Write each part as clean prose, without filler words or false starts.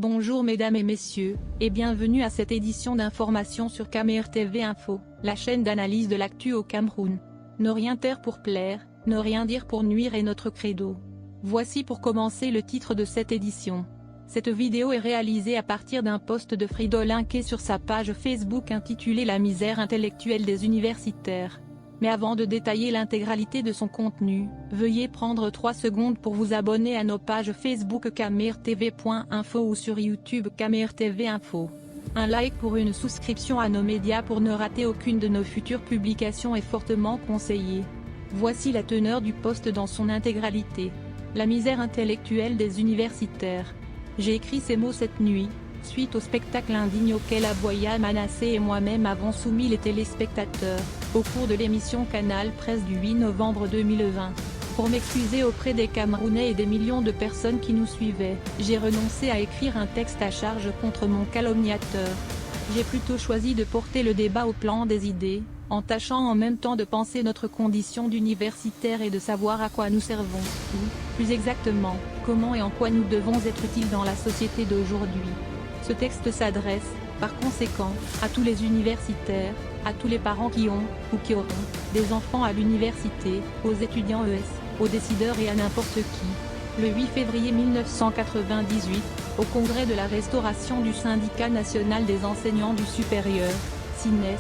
Bonjour mesdames et messieurs, et bienvenue à cette édition d'information sur KMRTV Info, la chaîne d'analyse de l'actu au Cameroun. Ne rien taire pour plaire, ne rien dire pour nuire est notre credo. Voici pour commencer le titre de cette édition. Cette vidéo est réalisée à partir d'un post de Fridolin linké sur sa page Facebook intitulé La misère intellectuelle des universitaires. Mais avant de détailler l'intégralité de son contenu, veuillez prendre 3 secondes pour vous abonner à nos pages Facebook KMRTV.info ou sur YouTube KMRTV Info. Un like pour une souscription à nos médias pour ne rater aucune de nos futures publications est fortement conseillé. Voici la teneur du post dans son intégralité. La misère intellectuelle des universitaires. J'ai écrit ces mots cette nuit, suite au spectacle indigne auquel Aboya Manasseh et moi-même avons soumis les téléspectateurs, au cours de l'émission Canal Presse du 8 novembre 2020. Pour m'excuser auprès des Camerounais et des millions de personnes qui nous suivaient, j'ai renoncé à écrire un texte à charge contre mon calomniateur. J'ai plutôt choisi de porter le débat au plan des idées, en tâchant en même temps de penser notre condition d'universitaire et de savoir à quoi nous servons, ou, plus exactement, comment et en quoi nous devons être utiles dans la société d'aujourd'hui. Ce texte s'adresse, par conséquent, à tous les universitaires, à tous les parents qui ont, ou qui auront, des enfants à l'université, aux étudiants ES, aux décideurs et à n'importe qui. Le 8 février 1998, au congrès de la restauration du Syndicat national des enseignants du supérieur, SINES,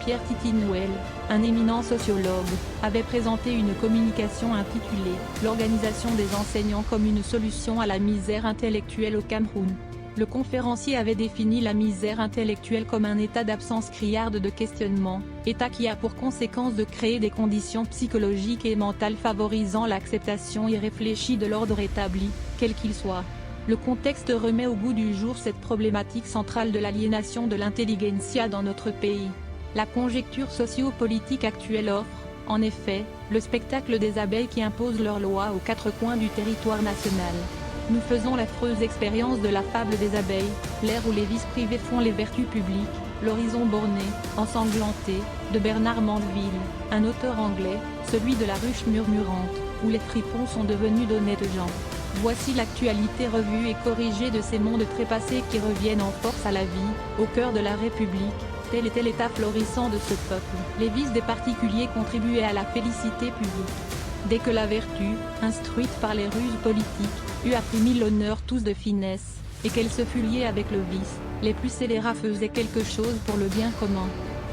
Pierre Titi-Nouel, un éminent sociologue, avait présenté une communication intitulée « L'organisation des enseignants comme une solution à la misère intellectuelle au Cameroun ». Le conférencier avait défini la misère intellectuelle comme un état d'absence criarde de questionnement, état qui a pour conséquence de créer des conditions psychologiques et mentales favorisant l'acceptation irréfléchie de l'ordre établi, quel qu'il soit. Le contexte remet au goût du jour cette problématique centrale de l'aliénation de l'intelligentsia dans notre pays. La conjecture socio-politique actuelle offre, en effet, le spectacle des abeilles qui imposent leurs lois aux 4 coins du territoire national. Nous faisons l'affreuse expérience de la fable des abeilles, l'ère où les vices privés font les vertus publiques, l'horizon borné, ensanglanté, de Bernard Mandeville, un auteur anglais, celui de la ruche murmurante, où les fripons sont devenus d'honnêtes gens. Voici l'actualité revue et corrigée de ces mondes trépassés qui reviennent en force à la vie, au cœur de la République. Tel était l'état florissant de ce peuple. Les vices des particuliers contribuaient à la félicité publique. Dès que la vertu, instruite par les ruses politiques, eut appris l'honneur tous de finesse, et qu'elle se fut liée avec le vice, les plus scélérats faisaient quelque chose pour le bien commun.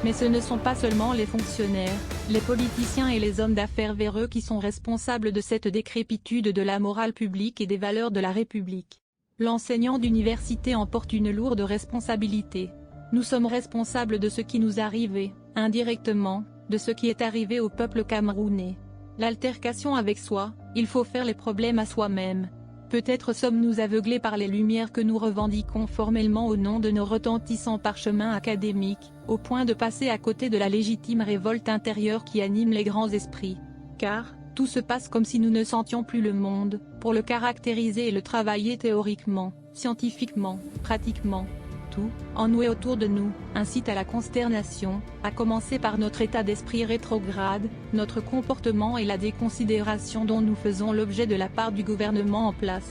Mais ce ne sont pas seulement les fonctionnaires, les politiciens et les hommes d'affaires véreux qui sont responsables de cette décrépitude de la morale publique et des valeurs de la République. L'enseignant d'université en porte une lourde responsabilité. Nous sommes responsables de ce qui nous arrive et, indirectement, de ce qui est arrivé au peuple camerounais. L'altercation avec soi, il faut faire les problèmes à soi-même. Peut-être sommes-nous aveuglés par les lumières que nous revendiquons formellement au nom de nos retentissants parchemins académiques, au point de passer à côté de la légitime révolte intérieure qui anime les grands esprits. Car, tout se passe comme si nous ne sentions plus le monde, pour le caractériser et le travailler théoriquement, scientifiquement, pratiquement. Tout, ennué autour de nous, incite à la consternation, à commencer par notre état d'esprit rétrograde, notre comportement et la déconsidération dont nous faisons l'objet de la part du gouvernement en place.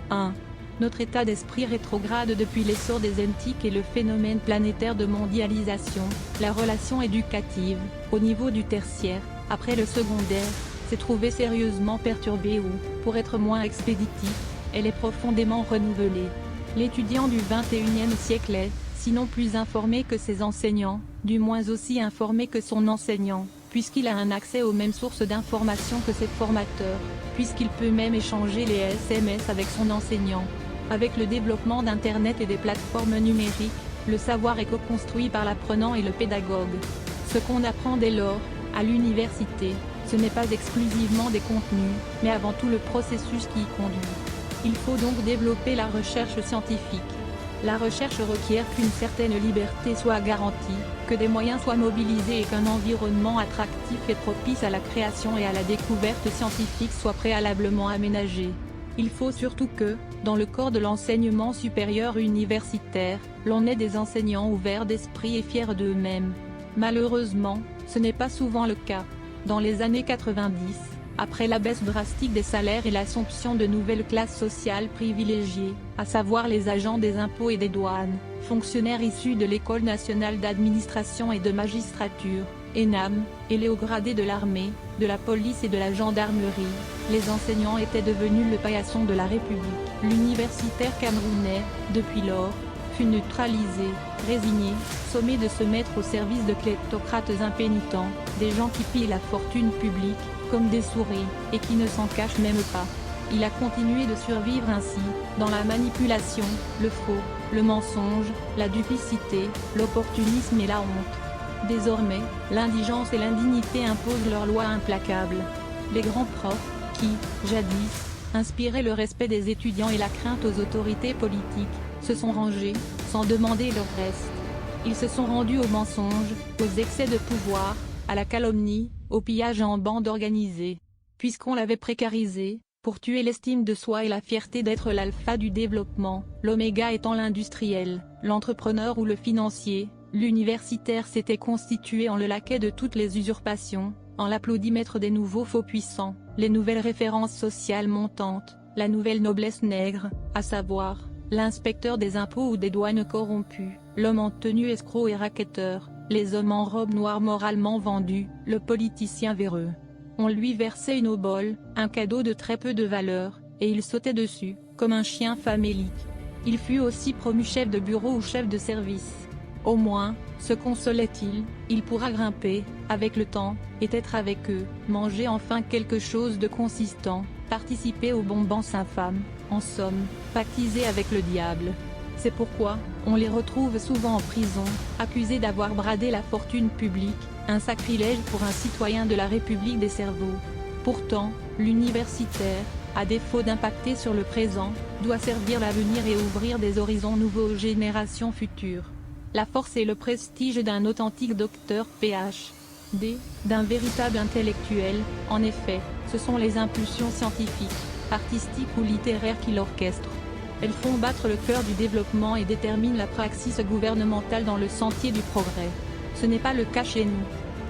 1. Notre état d'esprit rétrograde depuis l'essor des NTIC et le phénomène planétaire de mondialisation, la relation éducative, au niveau du tertiaire, après le secondaire, s'est trouvée sérieusement perturbée ou, pour être moins expéditif, elle est profondément renouvelée. L'étudiant du XXIe siècle est, sinon plus informé que ses enseignants, du moins aussi informé que son enseignant, puisqu'il a un accès aux mêmes sources d'informations que ses formateurs, puisqu'il peut même échanger les SMS avec son enseignant. Avec le développement d'Internet et des plateformes numériques, le savoir est co-construit par l'apprenant et le pédagogue. Ce qu'on apprend dès lors, à l'université, ce n'est pas exclusivement des contenus, mais avant tout le processus qui y conduit. Il faut donc développer la recherche scientifique. La recherche requiert qu'une certaine liberté soit garantie, que des moyens soient mobilisés et qu'un environnement attractif et propice à la création et à la découverte scientifique soit préalablement aménagé. Il faut surtout que, dans le corps de l'enseignement supérieur universitaire, l'on ait des enseignants ouverts d'esprit et fiers d'eux-mêmes. Malheureusement, ce n'est pas souvent le cas. Dans les années 90, Après la baisse drastique des salaires et l'assomption de nouvelles classes sociales privilégiées, à savoir les agents des impôts et des douanes, fonctionnaires issus de l'École nationale d'administration et de magistrature, ENAM, et les hauts gradés de l'armée, de la police et de la gendarmerie, les enseignants étaient devenus le paillasson de la République. L'universitaire camerounais, depuis lors, fut neutralisé, résigné, sommé de se mettre au service de kleptocrates impénitents, des gens qui pillent la fortune publique, comme des souris, et qui ne s'en cachent même pas. Il a continué de survivre ainsi, dans la manipulation, le faux, le mensonge, la duplicité, l'opportunisme et la honte. Désormais, l'indigence et l'indignité imposent leurs lois implacables. Les grands profs, qui, jadis, inspiraient le respect des étudiants et la crainte aux autorités politiques, se sont rangés, sans demander leur reste. Ils se sont rendus aux mensonges, aux excès de pouvoir, à la calomnie, au pillage en bande organisée. Puisqu'on l'avait précarisé, pour tuer l'estime de soi et la fierté d'être l'alpha du développement, l'oméga étant l'industriel, l'entrepreneur ou le financier, l'universitaire s'était constitué en le laquais de toutes les usurpations, en l'applaudimètre des nouveaux faux puissants, les nouvelles références sociales montantes, la nouvelle noblesse nègre, à savoir, l'inspecteur des impôts ou des douanes corrompu, l'homme en tenue escroc et racketteur, les hommes en robe noire moralement vendus, le politicien véreux. On lui versait une obole, un cadeau de très peu de valeur, et il sautait dessus, comme un chien famélique. Il fut aussi promu chef de bureau ou chef de service. Au moins, se consolait-il, il pourra grimper, avec le temps, et être avec eux, manger enfin quelque chose de consistant, participer aux bonbons infâmes, en somme, pactiser avec le diable. C'est pourquoi, on les retrouve souvent en prison, accusés d'avoir bradé la fortune publique, un sacrilège pour un citoyen de la République des cerveaux. Pourtant, l'universitaire, à défaut d'impacter sur le présent, doit servir l'avenir et ouvrir des horizons nouveaux aux générations futures. La force et le prestige d'un authentique docteur Ph.D., d'un véritable intellectuel, en effet, ce sont les impulsions scientifiques, artistiques ou littéraires qui l'orchestrent. Elles font battre le cœur du développement et déterminent la praxis gouvernementale dans le sentier du progrès. Ce n'est pas le cas chez nous.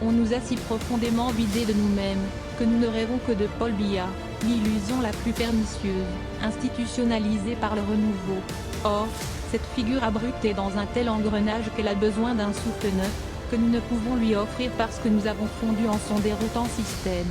On nous a si profondément vidés de nous-mêmes, que nous ne rêvons que de Paul Biya, l'illusion la plus pernicieuse, institutionnalisée par le renouveau. Or, cette figure abrupte est dans un tel engrenage qu'elle a besoin d'un souffle neuf, que nous ne pouvons lui offrir parce que nous avons fondu en son déroutant système.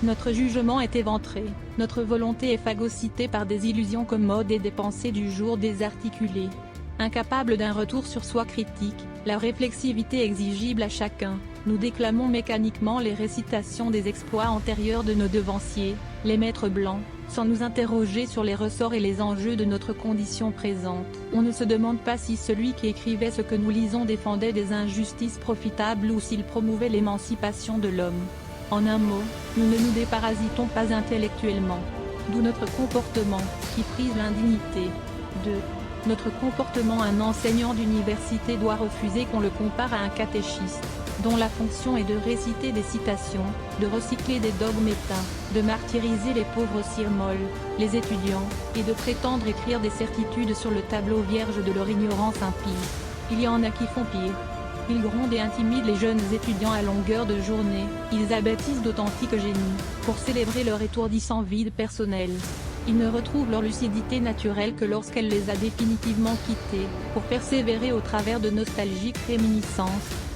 Notre jugement est éventré, notre volonté est phagocytée par des illusions commodes et des pensées du jour désarticulées. Incapables d'un retour sur soi critique, la réflexivité exigible à chacun, nous déclamons mécaniquement les récitations des exploits antérieurs de nos devanciers, les maîtres blancs, sans nous interroger sur les ressorts et les enjeux de notre condition présente. On ne se demande pas si celui qui écrivait ce que nous lisons défendait des injustices profitables ou s'il promouvait l'émancipation de l'homme. En un mot, nous ne nous déparasitons pas intellectuellement. D'où notre comportement, qui frise l'indignité. 2. Notre comportement. Un enseignant d'université doit refuser qu'on le compare à un catéchiste, dont la fonction est de réciter des citations, de recycler des dogmes éteints, de martyriser les pauvres cire-molles, les étudiants, et de prétendre écrire des certitudes sur le tableau vierge de leur ignorance impie. Il y en a qui font pire. Ils grondent et intimident les jeunes étudiants à longueur de journée, ils abaptisent d'authentiques génies, pour célébrer leur étourdissant vide personnel. Ils ne retrouvent leur lucidité naturelle que lorsqu'elle les a définitivement quittés, pour persévérer au travers de nostalgiques réminiscences,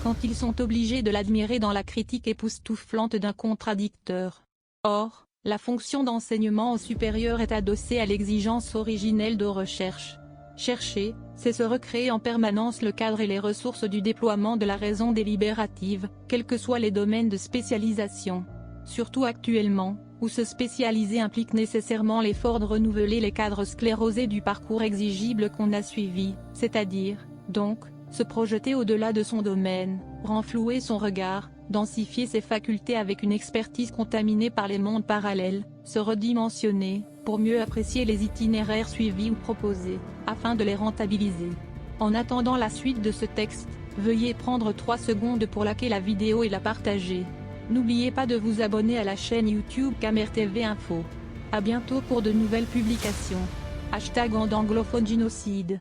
quand ils sont obligés de l'admirer dans la critique époustouflante d'un contradicteur. Or, la fonction d'enseignement au supérieur est adossée à l'exigence originelle de recherche. Chercher, c'est se recréer en permanence le cadre et les ressources du déploiement de la raison délibérative, quels que soient les domaines de spécialisation. Surtout actuellement, où se spécialiser implique nécessairement l'effort de renouveler les cadres sclérosés du parcours exigible qu'on a suivi, c'est-à-dire, donc, se projeter au-delà de son domaine, renflouer son regard, densifier ses facultés avec une expertise contaminée par les mondes parallèles, se redimensionner, pour mieux apprécier les itinéraires suivis ou proposés, afin de les rentabiliser. En attendant la suite de ce texte, veuillez prendre 3 secondes pour liker la vidéo et la partager. N'oubliez pas de vous abonner à la chaîne YouTube CamerTV Info. À bientôt pour de nouvelles publications. #anglophone génocide.